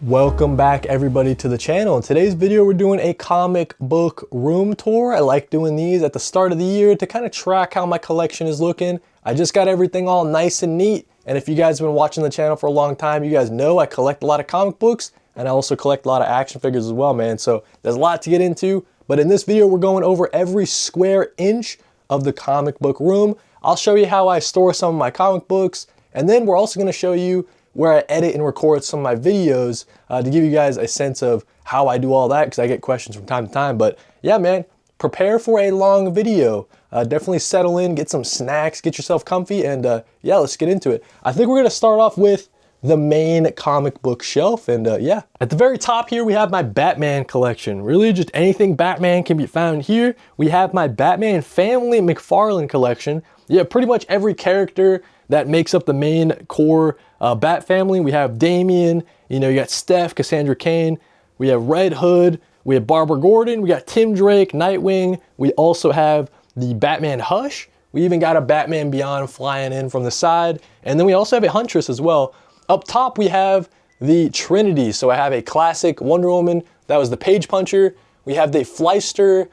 Welcome back everybody to the channel. In today's video we're doing a comic book room tour. I like doing these at the start of the year to kind of track how my collection is looking. I just got everything all nice and neat, and if you guys have been watching the channel for a long time, you guys know I collect a lot of comic books and I also collect a lot of action figures as well, man. So there's a lot to get into, but in this video we're going over every square inch of the comic book room. I'll show you how I store some of my comic books, and then we're also going to show you where I edit and record some of my videos to give you guys a sense of how I do all that, because I get questions from time to time. But yeah, man, prepare for a long video. Definitely settle in, get some snacks, get yourself comfy, and yeah, let's get into it. I think we're going to start off with the main comic book shelf, and yeah. At the very top here, we have my Batman collection. Really, just anything Batman can be found here. We have my Batman Family McFarlane collection. Yeah, pretty much every character that makes up the main core Bat family. We have Damian, you got Steph, Cassandra Cain, we have Red Hood, we have Barbara Gordon, we got Tim Drake, Nightwing, we also have the Batman Hush, we even got a Batman Beyond flying in from the side, and then we also have a Huntress as well. Up top we have the Trinity, so I have a classic Wonder Woman, that was the Page Puncher, we have the Fleister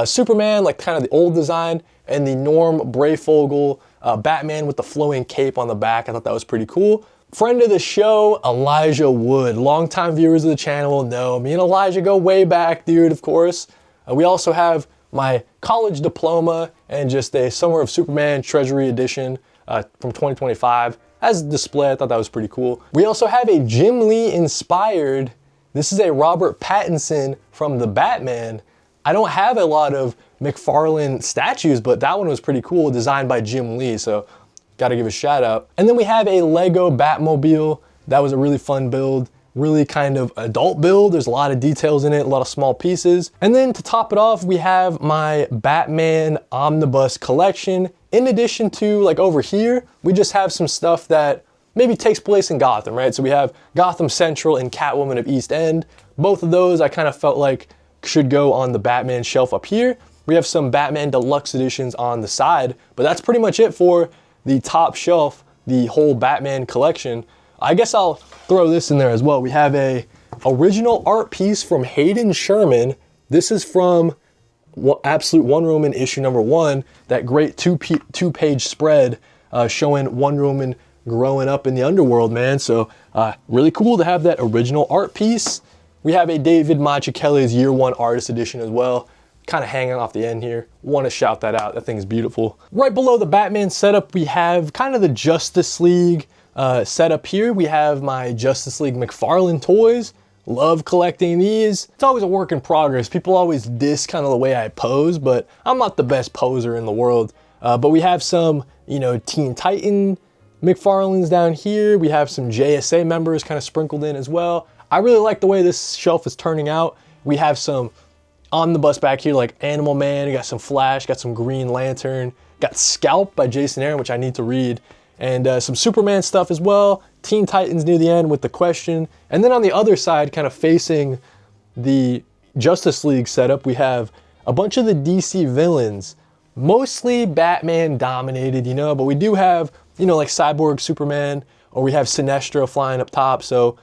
Superman, like kind of the old design, and the Norm Brayfogle Batman with the flowing cape on the back. I thought that was pretty cool. Friend of the show, Elijah Wood. Longtime viewers of the channel know me and Elijah go way back, dude, of course. We also have my college diploma and just a Summer of Superman Treasury Edition from 2025 as a display. I thought that was pretty cool. We also have a Jim Lee inspired, this is a Robert Pattinson from the Batman. I don't have a lot of McFarlane statues, but that one was pretty cool, designed by Jim Lee, so gotta give a shout out. And then we have a Lego Batmobile. That was a really fun build, really kind of adult build. There's a lot of details in it, a lot of small pieces. And then to top it off, we have my Batman omnibus collection. In addition to, like over here, we just have some stuff that maybe takes place in Gotham, right? So we have Gotham Central and Catwoman of East End. Both of those I kind of felt like should go on the Batman shelf up here. We have some Batman Deluxe editions on the side, but that's pretty much it for the top shelf, the whole Batman collection. I guess I'll throw this in there as well. We have a original art piece from Hayden Sherman. This is from Absolute Wonder Woman issue #1, that great two-page spread showing Wonder Woman growing up in the underworld, man. So really cool to have that original art piece. We have a David Mazzucchelli's Year One Artist Edition as well, kind of hanging off the end here. Want to shout that out, that thing is beautiful. Right below the Batman setup, we have kind of the Justice League setup here. We have my Justice League McFarlane toys. Love collecting these. It's always a work in progress. People always diss kind of the way I pose, but I'm not the best poser in the world. But we have some, Teen Titan McFarlanes down here. We have some JSA members kind of sprinkled in as well. I really like the way this shelf is turning out. We have some omnibus back here like Animal Man, you got some Flash, got some Green Lantern, got Scalp by Jason Aaron, which I need to read, and some Superman stuff as well. Teen Titans near the end with the Question. And then on the other side, kind of facing the Justice League setup, we have a bunch of the DC villains, mostly Batman dominated, but we do have, like Cyborg Superman, or we have Sinestro flying up top, so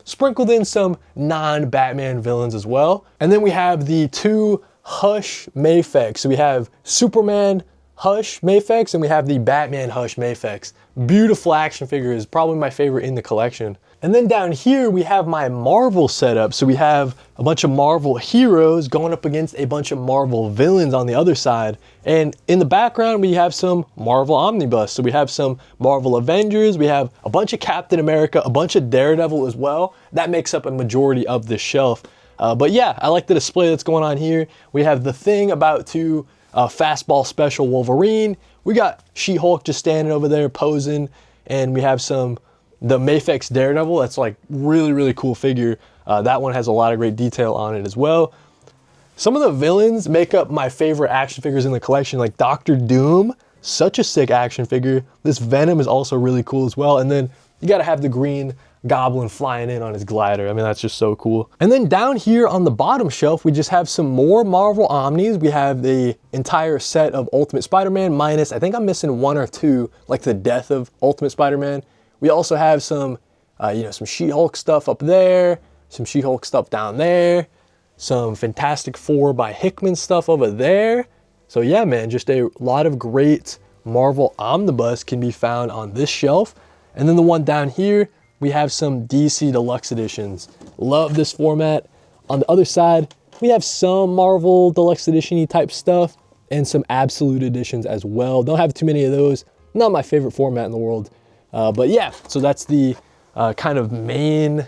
sprinkled in some non-Batman villains as well. And then we have the two Hush Mafex. So we have Superman Hush Mafex and we have the Batman Hush Mafex. Beautiful action figures, probably my favorite in the collection. And then down here we have my Marvel setup. So we have a bunch of Marvel heroes going up against a bunch of Marvel villains on the other side. And in the background we have some Marvel Omnibus. So we have some Marvel Avengers, we have a bunch of Captain America, a bunch of Daredevil as well. That makes up a majority of this shelf. But yeah, I like the display that's going on here. We have the Thing about to fastball special Wolverine. We got She-Hulk just standing over there posing, and we have the Mafex Daredevil. That's like really, really cool figure. That one has a lot of great detail on it as well. Some of the villains make up my favorite action figures in the collection, like Dr. Doom, such a sick action figure. This Venom is also really cool as well. And then you gotta have the Green Goblin flying in on his glider. I mean, that's just so cool. And then down here on the bottom shelf, we just have some more Marvel Omnis. We have the entire set of Ultimate Spider-Man minus, I think I'm missing one or two, like the Death of Ultimate Spider-Man. We also have some You know, some She-Hulk stuff up there, some She-Hulk stuff down there, some Fantastic Four by Hickman stuff over there. So yeah, man, just a lot of great Marvel omnibus can be found on this shelf. And then the one down here, we have some DC Deluxe editions. Love this format. On the other side, we have some Marvel Deluxe Edition-y type stuff and some Absolute Editions as well. Don't have too many of those. Not my favorite format in the world. But yeah, so that's the kind of main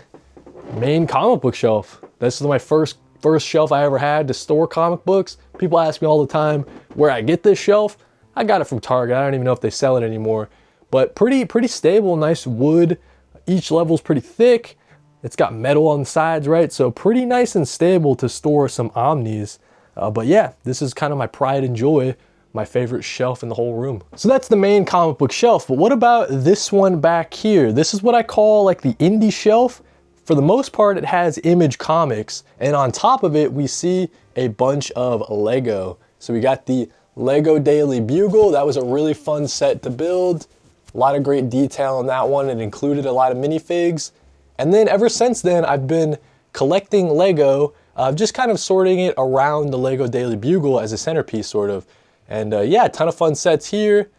comic book shelf. This is my first shelf I ever had to store comic books. People ask me all the time where I get this shelf. I got it from Target. I don't even know if they sell it anymore. But pretty stable, nice wood. Each level's pretty thick. It's got metal on the sides, right? So pretty nice and stable to store some Omnis. But yeah, this is kind of my pride and joy, my favorite shelf in the whole room. So that's the main comic book shelf. But what about this one back here? This is what I call like the indie shelf. For the most part, it has Image Comics. And on top of it, we see a bunch of Lego. So we got the Lego Daily Bugle. That was a really fun set to build. A lot of great detail on that one. It included a lot of minifigs. And then ever since then, I've been collecting Lego, just kind of sorting it around the Lego Daily Bugle as a centerpiece, sort of. And yeah, a ton of fun sets here.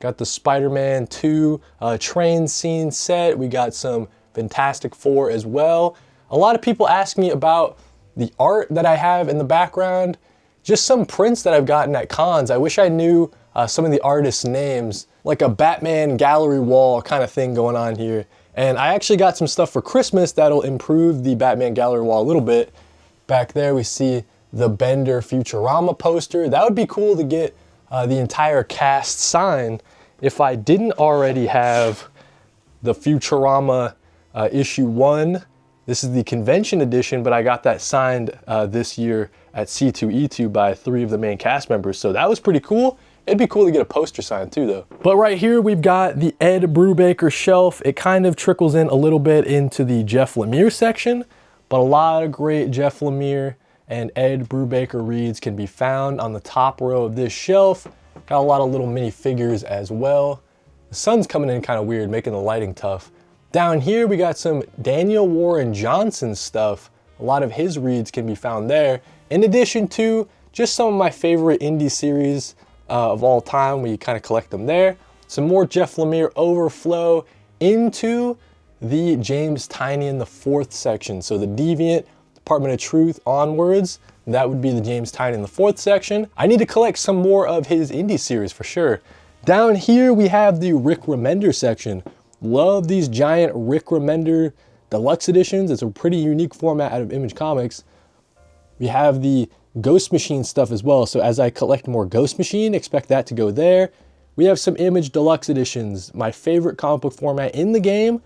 Got the Spider-Man 2 train scene set. We got some Fantastic Four as well. A lot of people ask me about the art that I have in the background. Just some prints that I've gotten at cons. I wish I knew some of the artists' names, like a Batman gallery wall kind of thing going on here. And I actually got some stuff for Christmas that'll improve the Batman gallery wall a little bit. Back there we see the Bender Futurama poster. That would be cool to get the entire cast signed if I didn't already have the Futurama issue 1. This is the convention edition, but I got that signed this year at C2E2 by 3 of the main cast members. So that was pretty cool. It'd be cool to get a poster signed too, though. But right here, we've got the Ed Brubaker shelf. It kind of trickles in a little bit into the Jeff Lemire section, but a lot of great Jeff Lemire and Ed Brubaker reads can be found on the top row of this shelf. Got a lot of little mini figures as well. The sun's coming in kind of weird, making the lighting tough. Down here, we got some Daniel Warren Johnson stuff. A lot of his reads can be found there, in addition to just some of my favorite indie series of all time. We kind of collect them there. Some more Jeff Lemire overflow into the James Tynion the 4th section. So the Deviant, Department of Truth onwards, that would be the James Tynion the 4th section. I need to collect some more of his indie series for sure. Down here we have the Rick Remender section. Love these giant Rick Remender deluxe editions. It's a pretty unique format out of Image Comics. We have the Ghost Machine stuff as well. So as I collect more Ghost Machine, expect that to go there. We have some Image Deluxe editions, my favorite comic book format in the game.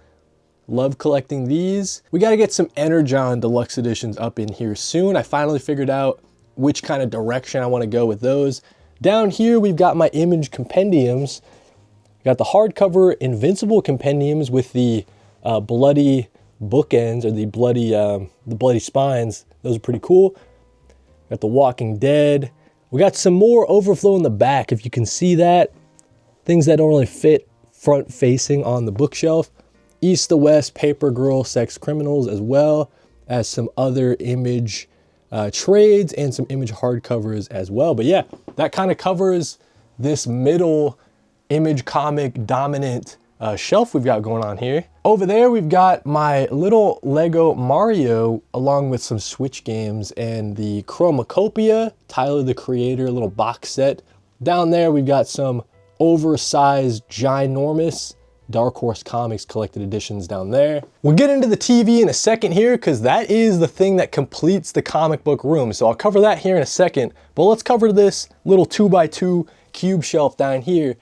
Love collecting these. We got to get some Energon Deluxe editions up in here soon. I finally figured out which kind of direction I want to go with those. Down here, we've got my Image Compendiums. Got the hardcover Invincible Compendiums with the bloody bookends, or the bloody spines. Those are pretty cool. Got the Walking Dead. We got some more overflow in the back, if you can see that. Things that don't really fit front facing on the bookshelf. East to West, Paper Girl, Sex Criminals, as well as some other Image trades and some Image hardcovers as well. But yeah, that kind of covers this middle Image comic dominant shelf we've got going on here. Over there, we've got my little Lego Mario along with some Switch games and the Chromacopia, Tyler the Creator little box set. Down there, we've got some oversized, ginormous Dark Horse Comics collected editions down there. We'll get into the TV in a second here because that is the thing that completes the comic book room. So I'll cover that here in a second, but let's cover this little 2x2 cube shelf down here.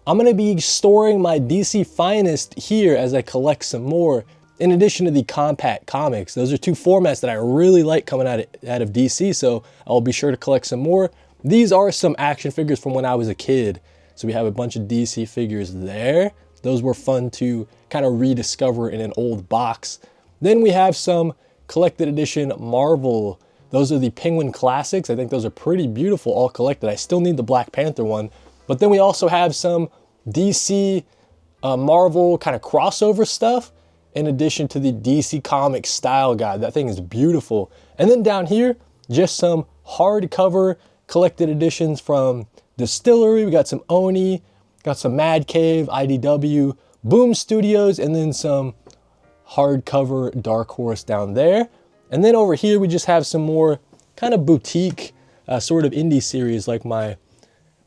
I'm gonna be storing my DC Finest here as I collect some more, in addition to the compact comics. Those are two formats that I really like coming out of DC, so I'll be sure to collect some more. These are some action figures from when I was a kid. So we have a bunch of DC figures there. Those were fun to kind of rediscover in an old box. Then we have some collected edition Marvel. Those are the Penguin Classics. I think those are pretty beautiful, all collected. I still need the Black Panther one. But then we also have some DC Marvel kind of crossover stuff. in addition to the DC Comics style guide. That thing is beautiful. And then down here, just some hardcover collected editions from Distillery. We got some Oni, got some Mad Cave, IDW, Boom Studios, and then some hardcover Dark Horse down there. And then over here, we just have some more kind of boutique sort of indie series like my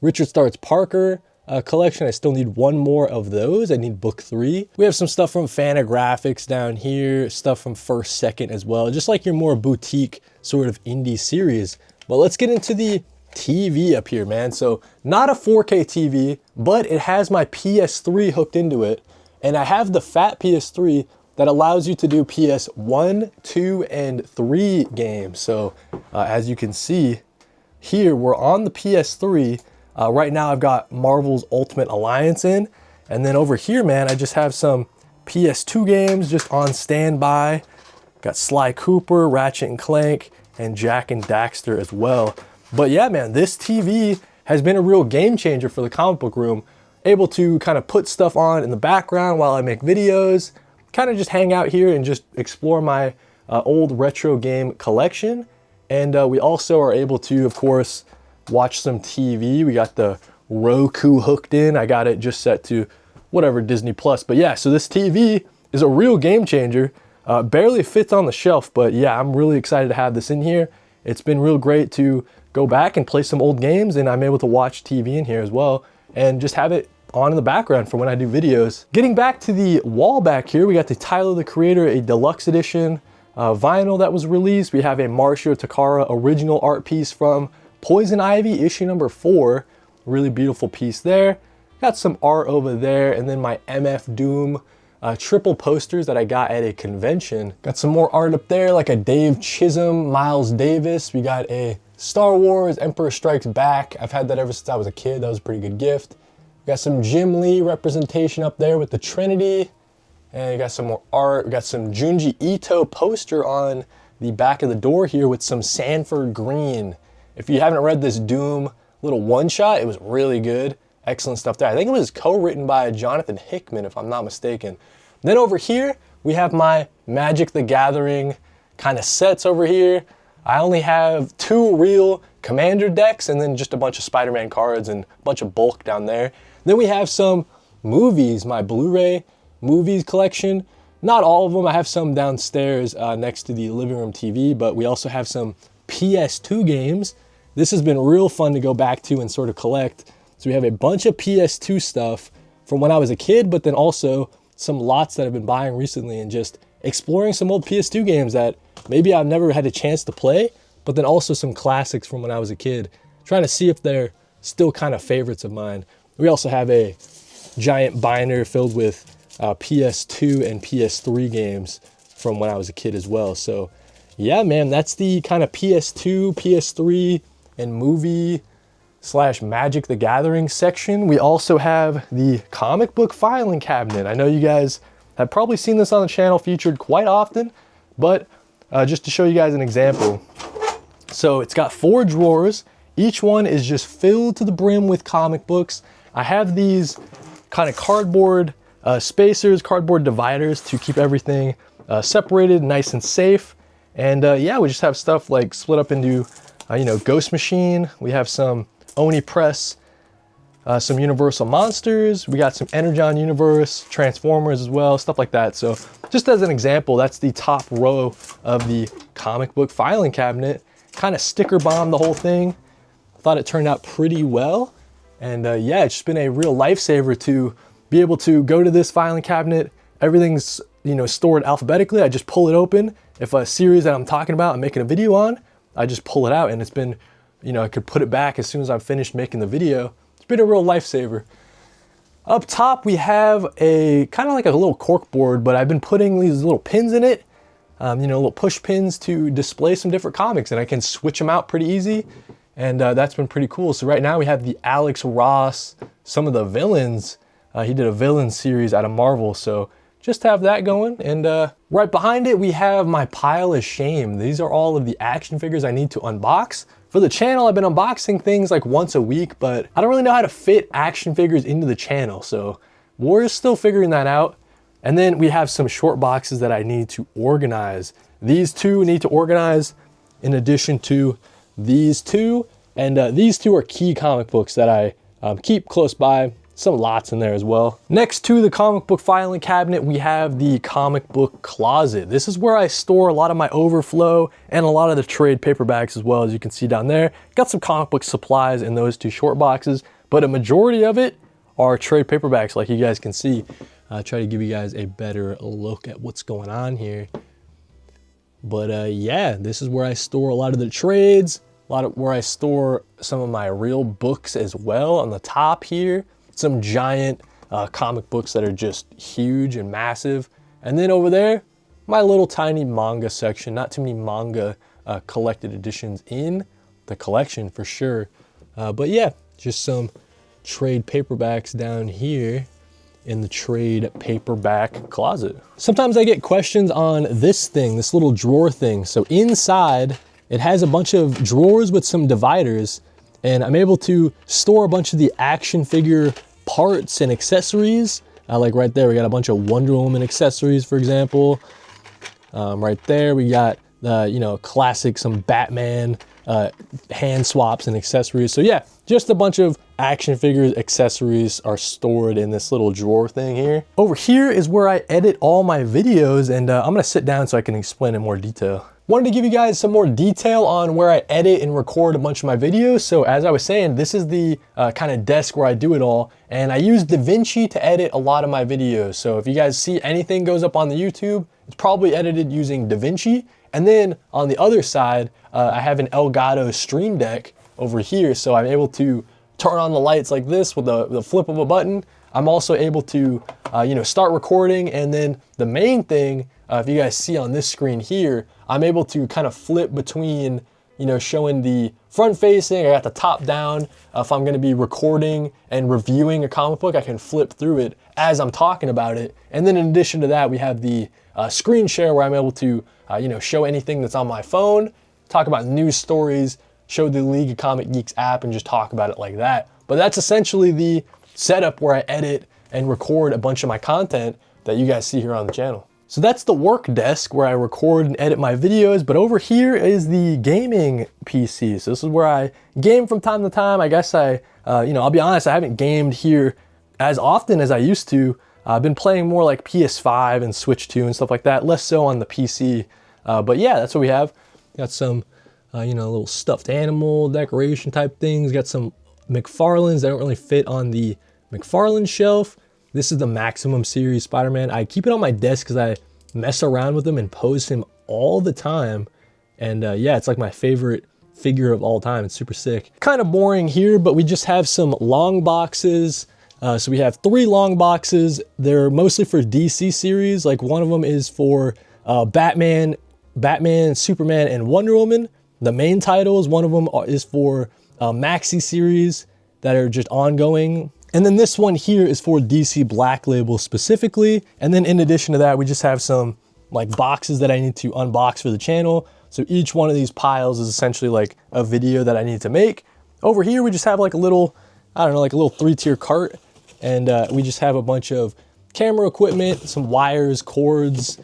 Richard Starts Parker collection. I still need one more of those. I need book 3. We have some stuff from Fantagraphics down here, stuff from First Second as well, just like your more boutique sort of indie series. But let's get into the TV up here, man. So not a 4K TV, but it has my PS3 hooked into it. And I have the fat PS3 that allows you to do PS1, 2, and 3 games. So as you can see here, we're on the PS3. Right now I've got Marvel's Ultimate Alliance in. And then over here, man, I just have some PS2 games just on standby. Got Sly Cooper, Ratchet and Clank, and Jak and Daxter as well. But yeah, man, this TV has been a real game changer for the comic book room. Able to kind of put stuff on in the background while I make videos, kind of just hang out here and just explore my old retro game collection. And we also are able to, of course, watch some TV. We got the Roku hooked in. I got it just set to whatever, Disney Plus. But yeah, so this TV is a real game changer. Barely fits on the shelf, but yeah, I'm really excited to have this in here. It's been real great to go back and play some old games, and I'm able to watch TV in here as well and just have it on in the background for when I do videos. Getting back to the wall back here, we got the Tyler the Creator, a deluxe edition vinyl that was released. We have a Marcio Takara original art piece from Poison Ivy, issue number 4. Really beautiful piece there. Got some art over there, and then my MF Doom triple posters that I got at a convention. Got some more art up there, like a Dave Chisholm, Miles Davis. We got a Star Wars Emperor Strikes Back. I've had that ever since I was a kid. That was a pretty good gift. We got some Jim Lee representation up there with the Trinity. And we got some more art. We got some Junji Ito poster on the back of the door here with some Sanford Green. If you haven't read this Doom little one-shot, it was really good. Excellent stuff there. I think it was co-written by Jonathan Hickman, if I'm not mistaken. Then over here, we have my Magic the Gathering kind of sets over here. I only have 2 real Commander decks and then just a bunch of Spider-Man cards and a bunch of bulk down there. Then we have some movies, my Blu-ray movies collection. Not all of them. I have some downstairs next to the living room TV, but we also have some PS2 games. This has been real fun to go back to and sort of collect. So we have a bunch of PS2 stuff from when I was a kid, but then also some lots that I've been buying recently and just exploring some old PS2 games that maybe I've never had a chance to play, but then also some classics from when I was a kid, trying to see if they're still kind of favorites of mine. We also have a giant binder filled with PS2 and PS3 games from when I was a kid as well. So yeah, man, that's the kind of PS2, PS3, and movie / Magic the Gathering section. We also have the comic book filing cabinet. I know you guys have probably seen this on the channel featured quite often, but just to show you guys an example. So it's got 4 drawers. Each one is just filled to the brim with comic books. I have these kind of cardboard spacers, cardboard dividers to keep everything separated, nice and safe. And yeah, we just have stuff like split up into, Ghost Machine. We have some Oni Press, some Universal Monsters. We got some Energon Universe, Transformers as well, stuff like that. So just as an example, that's the top row of the comic book filing cabinet. Kind of sticker bombed the whole thing. Thought it turned out pretty well. And yeah, it's just been a real lifesaver to be able to go to this filing cabinet. Everything's, stored alphabetically. I just pull it open. If a series that I'm talking about, I'm making a video on, I just pull it out, and it's been, I could put it back as soon as I'm finished making the video. It's been a real lifesaver. Up top, we have a kind of like a little cork board, but I've been putting these little pins in it, little push pins to display some different comics, and I can switch them out pretty easy. And that's been pretty cool. So right now we have the Alex Ross, some of the villains. He did a villain series out of Marvel. So just have that going. And right behind it, we have my pile of shame. These are all of the action figures I need to unbox. For the channel, I've been unboxing things like once a week, but I don't really know how to fit action figures into the channel. So we're still figuring that out. And then we have some short boxes that I need to organize. These two need to organize in addition to these two. And these two are key comic books that I keep close by. Some lots in there as well. Next to the comic book filing cabinet, we have the comic book closet. This is where I store a lot of my overflow and a lot of the trade paperbacks as well, as you can see down there. Got some comic book supplies in those two short boxes, but a majority of it are trade paperbacks, like you guys can see. I'll try to give you guys a better look at what's going on here. But yeah, this is where I store a lot of the trades, where I store some of my real books as well on the top here. Some giant comic books that are just huge and massive. And then over there, my little tiny manga section. Not too many manga collected editions in the collection for sure. But yeah, just some trade paperbacks down here in the trade paperback closet. Sometimes I get questions on this thing, this little drawer thing. So inside, it has a bunch of drawers with some dividers, and I'm able to store a bunch of the action figure parts and accessories. Like right there, we got a bunch of Wonder Woman accessories, for example. Right there, we got classic, some Batman hand swaps and accessories. So yeah, just a bunch of action figures, accessories are stored in this little drawer thing here. Over here is where I edit all my videos, and I'm gonna sit down so I can explain in more detail. Wanted to give you guys some more detail on where I edit and record a bunch of my videos. So as I was saying, this is the kind of desk where I do it all. And I use DaVinci to edit a lot of my videos. So if you guys see anything goes up on the YouTube, it's probably edited using DaVinci. And then on the other side, I have an Elgato Stream Deck over here. So I'm able to turn on the lights like this with the flip of a button. I'm also able to start recording. And then the main thing, if you guys see on this screen here, I'm able to kind of flip between, showing the front facing, I got the top down. If I'm gonna be recording and reviewing a comic book, I can flip through it as I'm talking about it. And then in addition to that, we have the screen share where I'm able to, show anything that's on my phone, talk about news stories, show the League of Comic Geeks app and just talk about it like that. But that's essentially the setup where I edit and record a bunch of my content that you guys see here on the channel. So that's the work desk where I record and edit my videos, but over here is the gaming PC. So this is where I game from time to time. I guess I'll be honest, I haven't gamed here as often as I used to. I've been playing more like PS5 and Switch 2 and stuff like that, less so on the PC. But yeah, that's what we have. Got some, little stuffed animal decoration type things. Got some McFarlanes that don't really fit on the McFarlane shelf. This is the Maximum Series Spider-Man. I keep it on my desk because I mess around with him and pose him all the time. And yeah, it's like my favorite figure of all time. It's super sick. Kind of boring here, but we just have some long boxes. So we have 3 long boxes. They're mostly for DC series. Like one of them is for Batman, Superman, and Wonder Woman. The main titles, one of them is for Maxi series that are just ongoing. And then this one here is for DC Black Label specifically. And then in addition to that, we just have some like boxes that I need to unbox for the channel. So each one of these piles is essentially like a video that I need to make. Over here, we just have like a little, like a little 3-tier cart. And we just have a bunch of camera equipment, some wires, cords,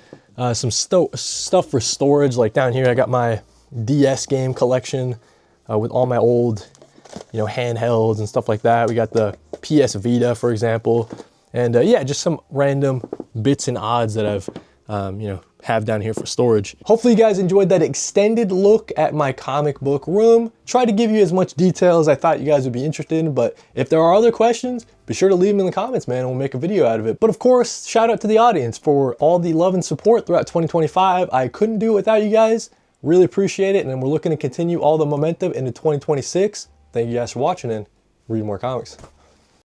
some stuff for storage. Like down here, I got my DS game collection with all my old, handhelds and stuff like that. We got the PS Vita, for example. And yeah, just some random bits and odds that I've, have down here for storage. Hopefully you guys enjoyed that extended look at my comic book room. Try to give you as much detail as I thought you guys would be interested in, but if there are other questions, be sure to leave them in the comments, man, and we'll make a video out of it. But of course, shout out to the audience for all the love and support throughout 2025. I couldn't do it without you guys. Really appreciate it, and we're looking to continue all the momentum into 2026. Thank you guys for watching and read more comics.